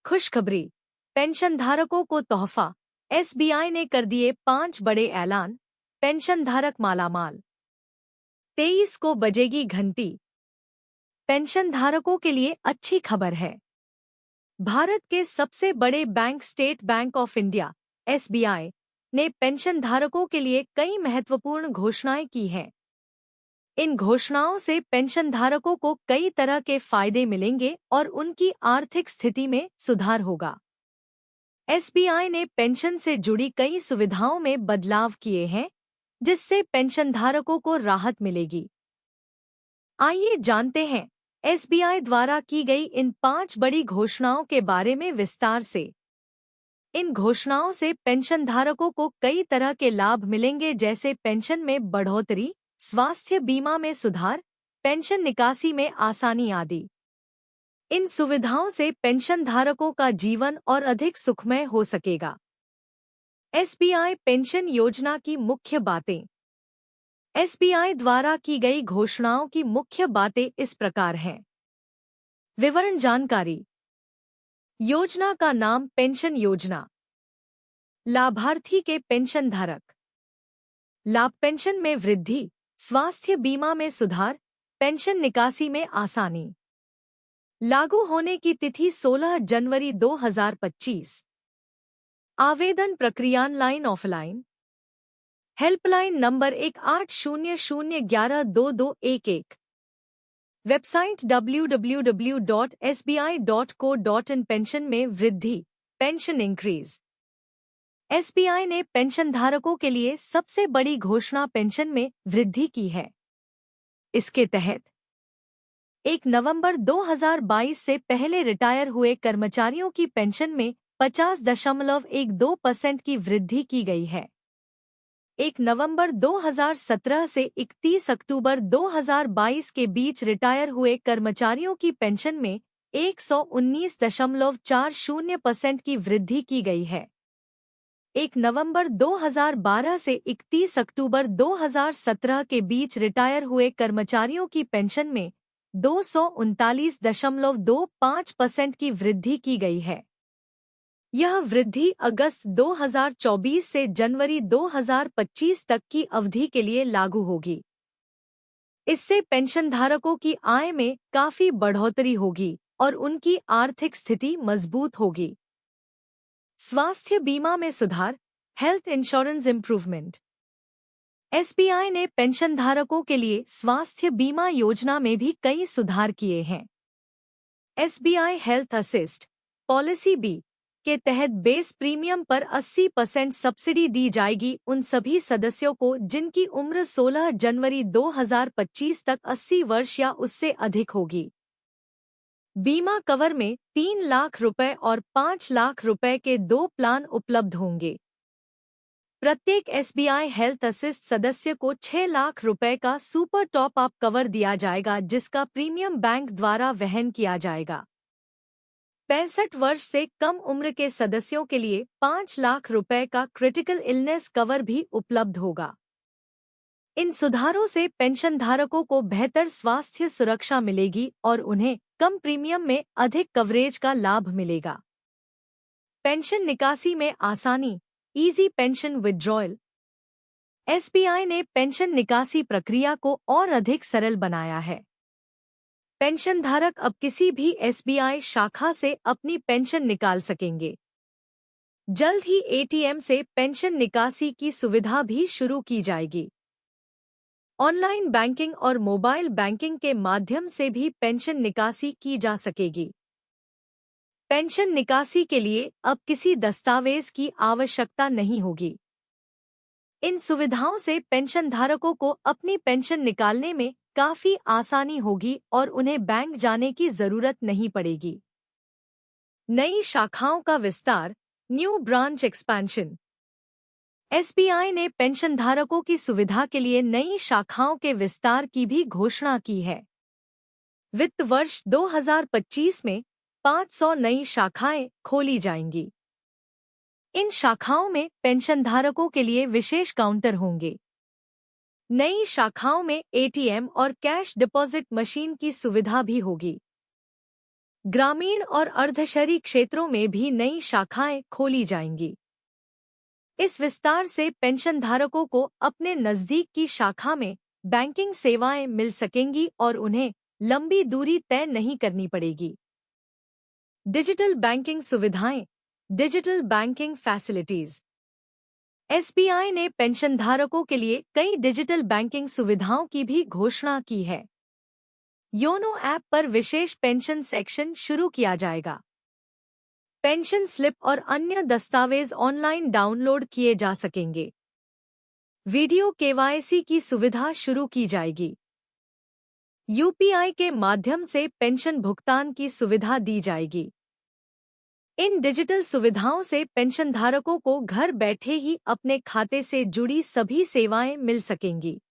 खुशखबरी, पेंशनधारकों को तोहफा। एसबीआई ने कर दिए 5 बड़े ऐलान, पेंशनधारक मालामाल। 23 को बजेगी घंटी। पेंशनधारकों के लिए अच्छी खबर है। भारत के सबसे बड़े bank state bank of India SBI ने पेंशनधारकों के लिए कई महत्वपूर्ण घोषणाएं की हैं। इन घोषणाओं से पेंशनधारकों को कई तरह के फायदे मिलेंगे और उनकी आर्थिक स्थिति में सुधार होगा। एसबीआई ने पेंशन से जुड़ी कई सुविधाओं में बदलाव किए हैं, जिससे पेंशनधारकों को राहत मिलेगी। आइए जानते हैं एसबीआई द्वारा की गई इन 5 बड़ी घोषणाओं के बारे में विस्तार से। इन घोषणाओं से पेंशनधारकों को कई तरह के लाभ मिलेंगे, जैसे पेंशन में बढ़ोतरी, स्वास्थ्य बीमा में सुधार, पेंशन निकासी में आसानी आदि। इन सुविधाओं से पेंशनधारकों का जीवन और अधिक सुखमय हो सकेगा। एसबीआई पेंशन योजना की मुख्य बातें। एसबीआई द्वारा की गई घोषणाओं की मुख्य बातें इस प्रकार हैं। विवरण जानकारी। योजना का नाम पेंशन योजना। लाभार्थी के पेंशनधारक। लाभ पेंशन में वृद्धि, स्वास्थ्य बीमा में सुधार, पेंशन निकासी में आसानी। लागू होने की तिथि 16 जनवरी 2025। आवेदन प्रक्रिया online offline. Helpline number 1800112211। Website www.sbi.co.in। Pension में वृद्धि, पेंशन इंक्रीज। एसबीआई ने पेंशनधारकों के लिए सबसे बड़ी घोषणा पेंशन में वृद्धि की है। इसके तहत 1 नवंबर 2022 से पहले रिटायर हुए कर्मचारियों की पेंशन में 50.12% की वृद्धि की गई है। 1 नवंबर 2017 से 31 अक्टूबर 2022 के बीच रिटायर हुए कर्मचारियों की पेंशन में 119.40% की वृद्धि की गई है। 1 नवंबर 2012 से 31 अक्टूबर 2017 के बीच रिटायर हुए कर्मचारियों की पेंशन में 239.25% की वृद्धि की गई है। यह वृद्धि अगस्त 2024 से जनवरी 2025 तक की अवधि के लिए लागू होगी। इससे पेंशनधारकों की आय में काफी बढ़ोतरी होगी और उनकी आर्थिक स्थिति मजबूत होगी। स्वास्थ्य बीमा में सुधार, हेल्थ इंश्योरेंस इम्प्रूवमेंट। एसबीआई ने पेंशनधारकों के लिए स्वास्थ्य बीमा योजना में भी कई सुधार किए हैं। SBI health assist policy B के तहत बेस प्रीमियम पर 80% सब्सिडी दी जाएगी उन सभी सदस्यों को जिनकी उम्र 16 जनवरी 2025 तक 80 वर्ष या उससे अधिक होगी। बीमा कवर में 3 लाख रुपए और 5 लाख रुपए के 2 प्लान उपलब्ध होंगे। प्रत्येक एसबीआई हेल्थ असिस्ट सदस्य को 6 लाख रुपए का सुपर टॉप अप कवर दिया जाएगा, जिसका प्रीमियम बैंक द्वारा वहन किया जाएगा। 65 वर्ष से कम उम्र के सदस्यों के लिए 5 लाख रुपए का क्रिटिकल इलनेस कवर भी उपलब्ध होगा। इन सुधारों से पेंशनधारकों को बेहतर स्वास्थ्य सुरक्षा मिलेगी और उन्हें कम प्रीमियम में अधिक कवरेज का लाभ मिलेगा। पेंशन निकासी में आसानी, इजी पेंशन विथड्रॉयल। एसबीआई ने पेंशन निकासी प्रक्रिया को और अधिक सरल बनाया है। पेंशनधारक अब किसी भी एसबीआई शाखा से अपनी पेंशन निकाल सकेंगे। जल्द ही एटीएम से पेंशन निकासी की सुविधा भी शुरू की जाएगी। ऑनलाइन बैंकिंग और मोबाइल बैंकिंग के माध्यम से भी पेंशन निकासी की जा सकेगी। पेंशन निकासी के लिए अब किसी दस्तावेज की आवश्यकता नहीं होगी। इन सुविधाओं से पेंशनधारकों को अपनी पेंशन निकालने में काफी आसानी होगी और उन्हें बैंक जाने की जरूरत नहीं पड़ेगी। नई शाखाओं का विस्तार, न्यू ब्रांच एक्सपेंशन। एसबीआई ने पेंशनधारकों की सुविधा के लिए नई शाखाओं के विस्तार की भी घोषणा की है। वित्त वर्ष 2025 में 500 नई शाखाएं खोली जाएंगी। इन शाखाओं में पेंशनधारकों के लिए विशेष काउंटर होंगे। नई शाखाओं में एटीएम और कैश डिपॉजिट मशीन की सुविधा भी होगी। ग्रामीण और अर्धशहरी क्षेत्रों में भी नई शाखाएं खोली जाएंगी। इस विस्तार से पेंशनधारकों को अपने नजदीक की शाखा में बैंकिंग सेवाएं मिल सकेंगी और उन्हें लंबी दूरी तय नहीं करनी पड़ेगी। डिजिटल बैंकिंग सुविधाएं, डिजिटल बैंकिंग फैसिलिटीज। एसबीआई ने पेंशनधारकों के लिए कई डिजिटल बैंकिंग सुविधाओं की भी घोषणा की है। योनो ऐप पर विशेष पेंशन सेक्शन शुरू किया जाएगा। पेंशन स्लिप और अन्य दस्तावेज ऑनलाइन डाउनलोड किए जा सकेंगे। वीडियो केवाईसी की सुविधा शुरू की जाएगी। यूपीआई के माध्यम से पेंशन भुगतान की सुविधा दी जाएगी। इन डिजिटल सुविधाओं से पेंशनधारकों को घर बैठे ही अपने खाते से जुड़ी सभी सेवाएं मिल सकेंगी।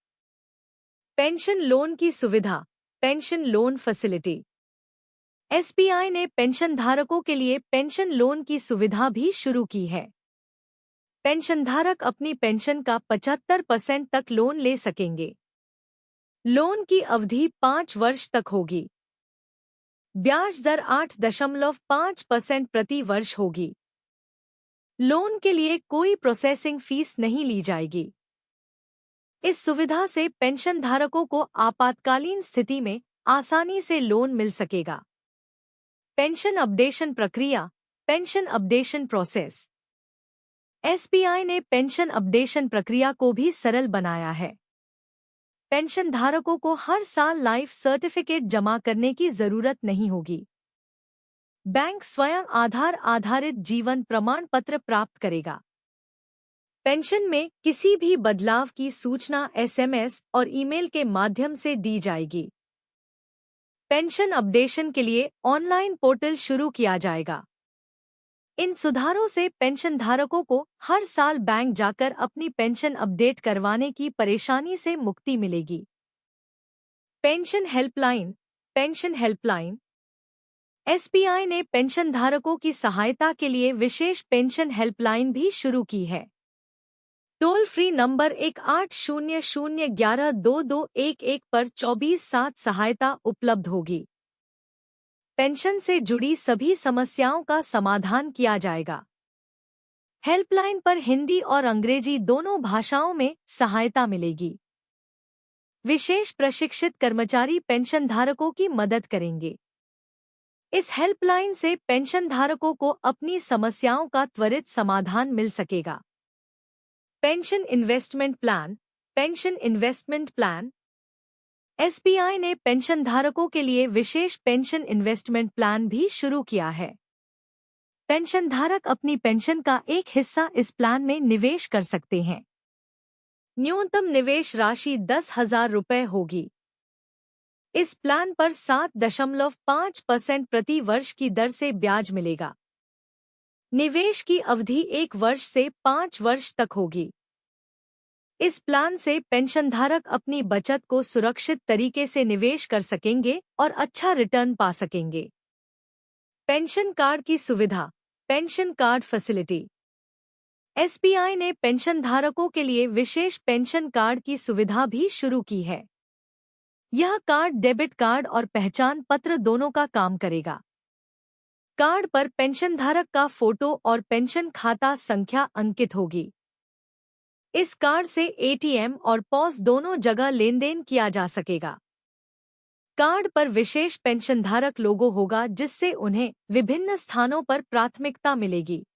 पेंशन लोन की सुविधा, पेंशन लोन फैसिलिटी। एसबीआई ने पेंशनधारकों के लिए पेंशन लोन की सुविधा भी शुरू की है। पेंशनधारक अपनी पेंशन का 75% तक लोन ले सकेंगे। लोन की अवधि 5 वर्ष तक होगी। ब्याज दर 8.5% प्रति वर्ष होगी। लोन के लिए कोई प्रोसेसिंग फीस नहीं ली जाएगी। इस सुविधा से पेंशनधारकों को आपातकालीन स्थिति में आसानी से लोन मिल सकेगा। पेंशन अपडेशन प्रक्रिया, पेंशन अपडेशन प्रोसेस। एसबीआई ने पेंशन अपडेशन प्रक्रिया को भी सरल बनाया है। पेंशनधारकों को हर साल लाइफ सर्टिफिकेट जमा करने की जरूरत नहीं होगी। बैंक स्वयं आधार आधारित जीवन प्रमाण पत्र प्राप्त करेगा। पेंशन में किसी भी बदलाव की सूचना एसएमएस और ईमेल के माध्यम से दी जाएगी। पेंशन अपडेशन के लिए ऑनलाइन पोर्टल शुरू किया जाएगा। इन सुधारों से पेंशनधारकों को हर साल बैंक जाकर अपनी पेंशन अपडेट करवाने की परेशानी से मुक्ति मिलेगी। Pension helpline, pension helpline. SBI ने पेंशनधारकों की सहायता के लिए विशेष पेंशन हेल्पलाइन भी शुरू की है। टोल फ्री नंबर 1800112211 पर 24/7 सहायता उपलब्ध होगी। पेंशन से जुड़ी सभी समस्याओं का समाधान किया जाएगा। हेल्पलाइन पर हिंदी और अंग्रेजी दोनों भाषाओं में सहायता मिलेगी। विशेष प्रशिक्षित कर्मचारी पेंशनधारकों की मदद करेंगे। इस हेल्पलाइन से पेंशनधारकों को अपनी समस्याओं का त्वरित समाधान मिल सकेगा। Pension investment plan, pension investment plan. SBI ने पेंशनधारकों के लिए विशेष पेंशन इन्वेस्टमेंट प्लान भी शुरू किया है। पेंशनधारक अपनी पेंशन का एक हिस्सा इस प्लान में निवेश कर सकते हैं। न्यूनतम निवेश राशि 10,000 रुपये होगी। इस प्लान पर 7.5% प्रति वर्ष की दर से ब्याज मिलेगा। निवेश की अवधि 1 वर्ष से 5 वर्ष तक होगी। इस प्लान से पेंशनधारक अपनी बचत को सुरक्षित तरीके से निवेश कर सकेंगे और अच्छा रिटर्न पा सकेंगे। पेंशन कार्ड की सुविधा, पेंशन कार्ड फैसिलिटी। एसबीआई ने पेंशनधारकों के लिए विशेष पेंशन कार्ड की सुविधा भी शुरू की है। यह कार्ड डेबिट कार्ड और पहचान पत्र दोनों का काम करेगा। कार्ड पर पेंशनधारक का फोटो और पेंशन खाता संख्या अंकित होगी। इस कार्ड से एटीएम और पॉस दोनों जगह लेनदेन किया जा सकेगा। कार्ड पर विशेष पेंशनधारक लोगो होगा जिससे उन्हें विभिन्न स्थानों पर प्राथमिकता मिलेगी।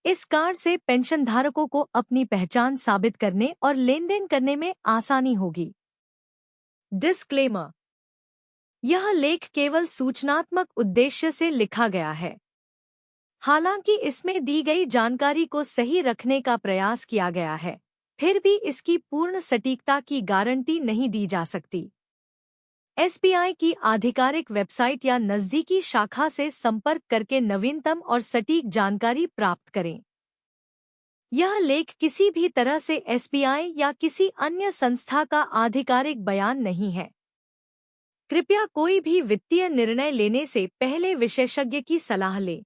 इस कार्ड से पेंशनधारकों को अपनी पहचान साबित करने और लेनदेन करने में आसानी होगी। डिस्क्लेमर: यह लेख केवल सूचनात्मक उद्देश्य से लिखा गया है। हालांकि इसमें दी गई जानकारी को सही रखने का प्रयास किया गया है, फिर भी इसकी पूर्ण सटीकता की गारंटी नहीं दी जा सकती। एसबीआई की आधिकारिक वेबसाइट या नज़दीकी शाखा से संपर्क करके नवीनतम और सटीक जानकारी प्राप्त करें। यह लेख किसी भी तरह से एसबीआई या किसी अन्य संस्था का आधिकारिक बयान नहीं है। कृपया कोई भी वित्तीय निर्णय लेने से पहले विशेषज्ञ की सलाह लें।